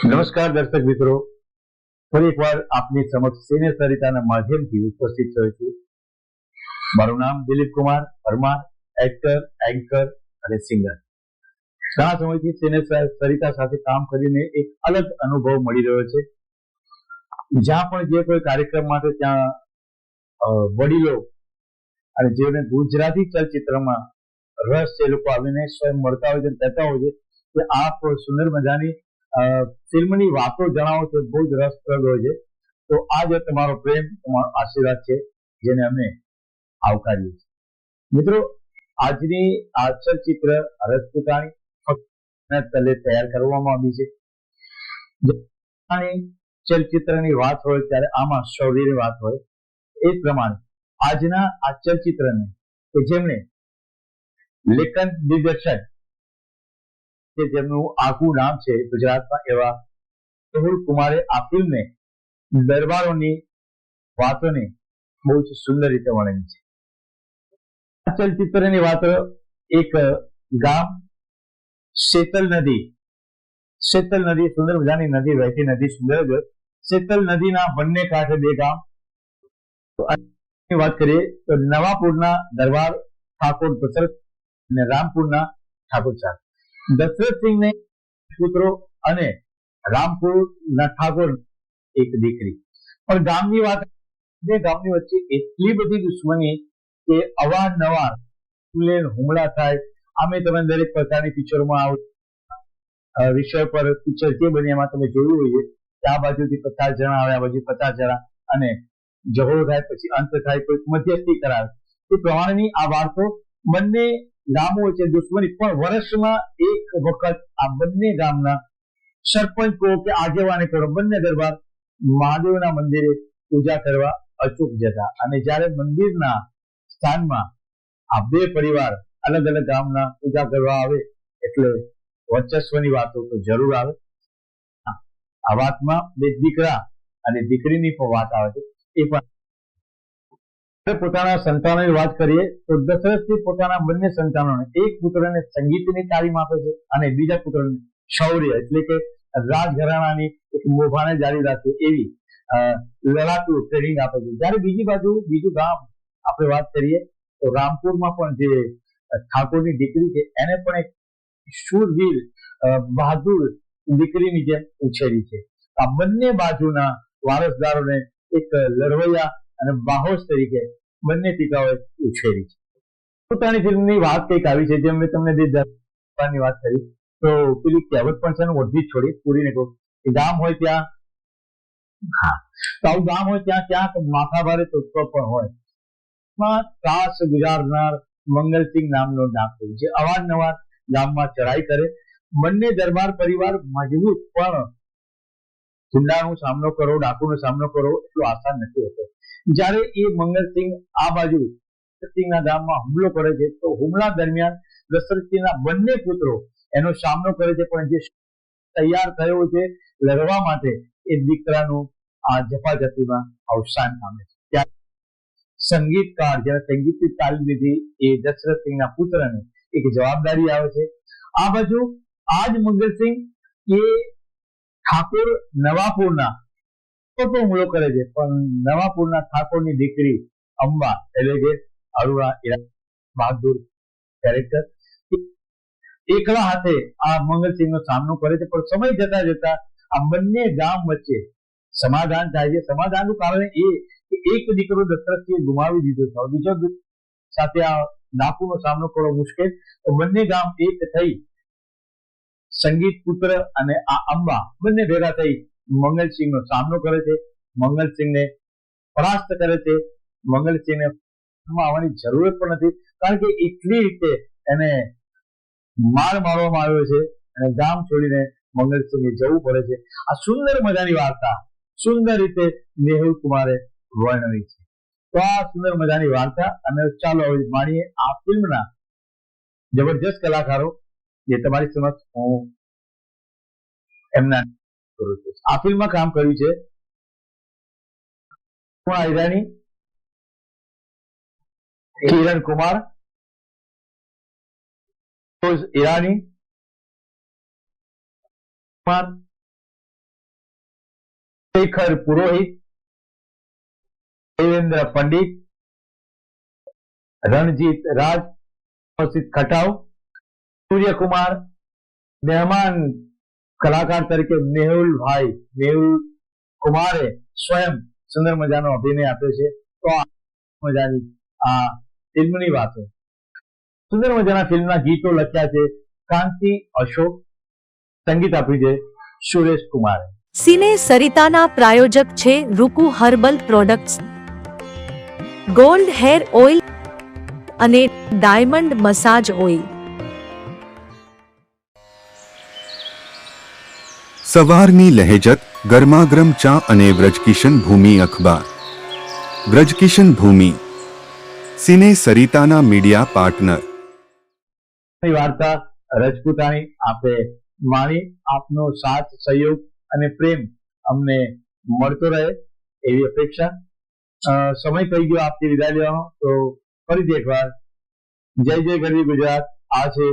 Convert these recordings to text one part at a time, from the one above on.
નમસ્કાર દર્શક મિત્રો, ફરી એકવાર આપની સમક્ષ સિનિયર સરિતાના માધ્યમથી ઉપસ્થિત થયો છું. મારું નામ દિલીપ કુમાર પરમાર, એક્ટર, એન્કર અને સિંગર. ઘણા સમયથી સિનિયર સરિતા સાથે કામ કરીને એક અલગ અનુભવ મળી રહ્યો છે. જ્યાં પણ જે કોઈ કાર્યક્રમ માટે ત્યાં વડીલો અને જેઓને ગુજરાતી ચલચિત્રમાં રસ છે, એ લોકો આવીને સ્વયં મળતા હોય છે, કહેતા હોય છે કે આપ સુંદર મજાની ફિલ્મની વાતો જણાવો છો, બહુ જ રસપ્રદ હોય છે. તો આ જે તમારો પ્રેમ, તમારો આશીર્વાદ છે, જેને અમે આવકારીએ છીએ. મિત્રો, આજની આ ચલચિત્ર રજપૂતાણી તલે તૈયાર કરવામાં આવી છે. ચલચિત્રની વાત હોય ત્યારે આમાં શૌર્યની વાત હોય. એ પ્રમાણે આજના આ ચલચિત્રને કે જેમણે લેખન દિગ્દર્શન કે જેમનું આખું નામ છે ગુજરાતમાં, એવા મેહુલ કુમારે આ ફિલ્મને દરબારોની વાતોને બહુ જ સુંદર રીતે વર્ણવી છે. આ ચલચિત્રની વાત એક ગામ શેતલ નદી, સુંદર મજાની નદી વહેતી નદી, સુંદર શેતલ નદીના બંને કાંઠે બે ગામ. વાત કરીએ તો નવાપુરના દરબાર ઠાકોર દશરથ અને રામપુરના ઠાકોર ચાંદ. દશરથસિંહને પુત્રો અને રામપુરના ઠાકોર એક દીકરી. પણ ગામની વાત, બે ગામની વચ્ચે એટલી બધી દુશ્મની કે અવારનવાર હુમલા થાય. આમે તમે દરેક પ્રકારની પિક્ચરોમાં વિષય પર પિક્ચર જે બની એમાં તમે જોયું હોય કે આ બાજુથી 50 જણા આવે, આ બાજુ 50 જણા, અને ઝઘડો થાય, પછી અંત થાય, કોઈ મધ્યસ્થી કરાવે. એ પ્રમાણેની આ વાર્તો બંને ગામો વચ્ચે દુશ્મની. પણ વર્ષમાં એક વખત આ બંને ગામના સરપંચ કહો કે આગેવાને કહો, બંને દરબાર મહાદેવના મંદિરે પૂજા કરવા અચૂક જતા. અને જ્યારે મંદિરના સ્થાનમાં આ બે પરિવાર અલગ અલગ ગામના પૂજા કરવા આવે એટલે વર્ચસ્વની વાતો તો જરૂર આવે. આ વાતમાં બે દીકરા અને દીકરીની પણ વાત આવે છે. એ પણ પોતાના સંતાનોની વાત કરીએ તો દશરથથી પોતાના બંને સંતાનોને, એક પુત્રને સંગીતની તાલીમ આપે છે અને બીજા પુત્રને શૌર્ય એટલે કે રાજઘરાણાની એક મોભાને જાળી રાખે એવી લડાકુ ટ્રેનિંગ આપે છે. જ્યારે બીજી બાજુ બીજું ગામ આપણે વાત કરીએ તો રામપુરમાં પણ જે ઠાકોરની દીકરી છે, એને પણ એક શૂરવીર બહાદુર દીકરીની જેમ ઉછેરી છે. આ બંને બાજુના વારસદારોને એક લડવૈયા અને બાહોશ તરીકે બંને પિતાઓએ ઉછેરી છે. પોતાની ફિલ્મની વાત કંઈક આવી છે, જેમ મેં તમને ની વાત કરી તો પેલી કહેવત પણ છે, અડધી જ છોડી, પૂરીને કહું કે ગામ હોય ત્યાં, તો આવું ગામ હોય ત્યાં ક્યાંક માથા ભારે તત્વ પણ હોય. ત્રાસ ગુજારનાર મંગલસિંહ નામનો ડાકુ જે અવારનવાર ગામમાં ચડાઈ કરે. બંને દરબાર પરિવાર મજબૂત, પણ હુમલાનો સામનો કરો, ડાકુનો સામનો કરો એટલો આસાન નથી હોતો. જ્યારે એ મંગલસિંહ આ બાજુ દશરથસિંહના ગામમાં હુમલો કરે છે તો હુમલા દરમિયાન દશરથસિંહના બંને પુત્રો એનો સામનો કરે છે, પણ જે તૈયાર થયો છે લડવા માટે એ દીકરાનું આ ઝપાઝપીમાં અવસાન પામે છે. ત્યારે સંગીતકાર, જેને સંગીતની તાલીમ લીધી, એ દશરથસિંહના પુત્રને એક જવાબદારી આવે છે. આ બાજુ આજ મંગલસિંહ એ ઠાકોર નવાપુરના હુમલો કરે છે, પણ નવાપુરના ઠાકોરની દીકરી અંબા એટલે કે અરુણા બહાદુર કેરેક્ટર એકલા હાથે આ મંગલસિંહનો સામનો કરે છે. પણ સમય જતા જતા આ બંને ગામ વચ્ચે સમાધાન થાય છે. સમાધાનનું કારણ એ કે એક દીકરો દશરથસિંહે ગુમાવી દીધો છે, બીજો સાથે આ ડાકુનો સામનો કરવો મુશ્કેલ. તો બંને ગામ એક થઈ સંગીત પુત્ર અને આ અંબા બંને ભેગા થઈ મંગલસિંહનો સામનો કરે છે, મંગલસિંહને પરાસ્ત કરે છે. મંગલસિંહને આવવાની જરૂરત પણ નથી, કારણ કે એટલી રીતે એને માર મારવામાં આવ્યો છે અને ગામ છોડીને મંગલસિંહને જવું પડે છે. આ સુંદર મજાની વાર્તા સુંદર રીતે મેહુલ કુમારે વર્ણવી છે. તો આ સુંદર મજાની વાર્તા અને ચાલો હવે માણીએ આ ફિલ્મના જબરજસ્ત કલાકારો જે તમારી સમક્ષ હું એમના કરું છું. આ ફિલ્મમાં કામ કર્યું છે ઈરાની, કિરણ કુમાર, ઈરાની, શેખર પુરોહિત, દેવેન્દ્ર પંડિત, રણજીત રાજ, ખટાવ, સૂર્યકુમાર, મહેમાન કલાકાર તરીકે મેહુલ કુમારે સ્વયં સુંદર મજાનો અભિનય આપ્યો છે. તો મજાની આ ફિલ્મની વાતો. સુંદર મજાના ફિલ્મના ગીતો લખ્યા છે કાંતિ અશોક, સંગીત આપ્યું છે સુરેશ કુમારે. સિને સરિતાના પ્રાયોજક છે Ruku herbal products, gold hair oil અને ડાયમંડ મસાજ ઓઇલ. સવારની લહેજત, ગરમાગરમ ચા અને વ્રજકિશન ભૂમિ અખબાર. વ્રજકિશન ભૂમિ, સિને સરિતાના મીડિયા પાર્ટનર. વાર્તા રજપૂતાણી આપે માણી. આપનો સાથ, સહયોગ અને પ્રેમ અમને મળતો રહે એવી અપેક્ષા. સમય થઈ ગયો આપથી વિદાય લેવાનો. તો ફરીથી એકવાર જય જય ગરવી ગુજરાત. આ છે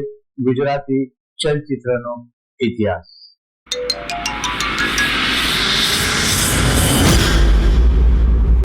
ગુજરાતી ચલચિત્રનો ઇતિહાસ.